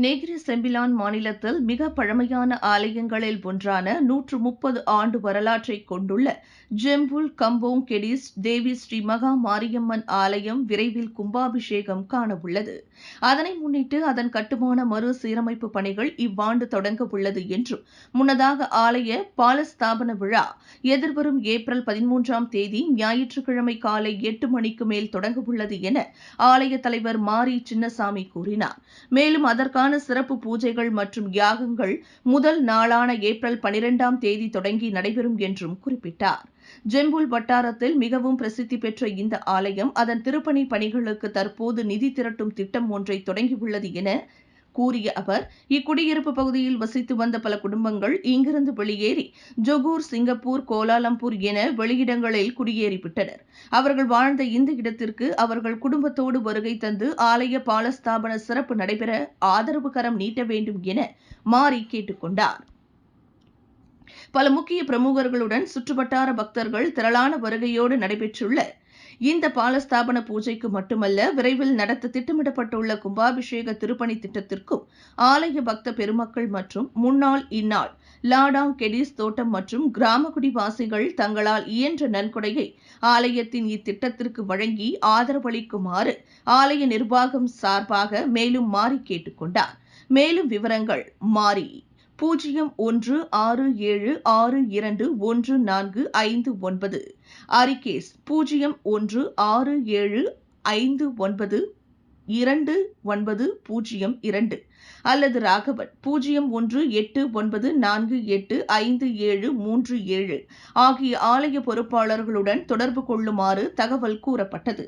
நேகிரி Sembilan மாநிலத்தில் மிக பழமையான ஆலயங்களில் ஒன்றான 130 ஆண்டு வரலாற்றை கொண்டுள்ள ஜெம்புல் கம்போங் கெடிஸ் தேவி ஸ்ரீ மகா மாரியம்மன் ஆலயம் விரைவில் கும்பாபிஷேகம் காணவுள்ளது. அதனை முன்னிட்டு அதன் கட்டுமான மறுசீரமைப்பு பணிகள் இவ்வாண்டு தொடங்க உள்ளது என்றும், முன்னதாக ஆலய பாலஸ்தாபன விழா எதிர்வரும் ஏப்ரல் 13ஆம் தேதி ஞாயிற்றுக்கிழமை காலை 8 மணிக்கு மேல் தொடங்கவுள்ளது என ஆலய தலைவர் மாரி சின்னசாமி கூறினார். மேலும் அதற்கான சிறப்பு பூஜைகள் மற்றும் யாகங்கள் முதல் நாளான ஏப்ரல் 12ஆம் தேதி தொடங்கி நடைபெறும் என்றும் குறிப்பிட்டார். ஜெம்புல் வட்டாரத்தில் மிகவும் பிரசித்தி பெற்ற இந்த ஆலயம் அதன் திருப்பணி பணிகளுக்கு தற்போது நிதி திரட்டும் திட்டம் ஒன்றை தொடங்கியுள்ளது என கூறிய அவர், இக்குடியிருப்பு பகுதியில் வசித்து வந்த பல குடும்பங்கள் இங்கிருந்து வெளியேறி ஜொகூர், சிங்கப்பூர், கோலாலம்பூர் என வெளியிடங்களில் குடியேறிவிட்டனர். அவர்கள் வாழ்ந்த இந்த இடத்திற்கு அவர்கள் குடும்பத்தோடு வருகை தந்து ஆலய பாலஸ்தாபன சிறப்பு நடைபெற ஆதரவு கரம் நீட்ட வேண்டும் என மாரி கேட்டுக் கொண்டார். பல முக்கிய பிரமுகர்களுடன் சுற்றுவட்டார பக்தர்கள் திரளான வருகையோடு நடைபெற்றுள்ள இந்த பாலஸ்தாபன பூஜைக்கு மட்டுமல்ல, விரைவில் நடத்த திட்டமிடப்பட்டுள்ள கும்பாபிஷேக திருப்பணி திட்டத்திற்கும் ஆலய பக்த பெருமக்கள் மற்றும் முன்னாள் இந்நாள் லாடாங் கெடிஸ் தோட்டம் மற்றும் கிராமக்குடிவாசிகள் தங்களால் இயன்ற நன்கொடையை ஆலயத்தின் இத்திட்டத்திற்கு வழங்கி ஆதரவளிக்குமாறு ஆலய நிர்வாகம் சார்பாக மேலும் மாரி கேட்டுக் கொண்டார். மேலும் விவரங்கள் மாரி 0167621459 அரிகேஸ் 0165592902 அல்லது ராகவன் 0189485737 ஆகிய ஆலய பொறுப்பாளர்களுடன் தொடர்பு கொள்ளுமாறு தகவல் கூறப்பட்டது.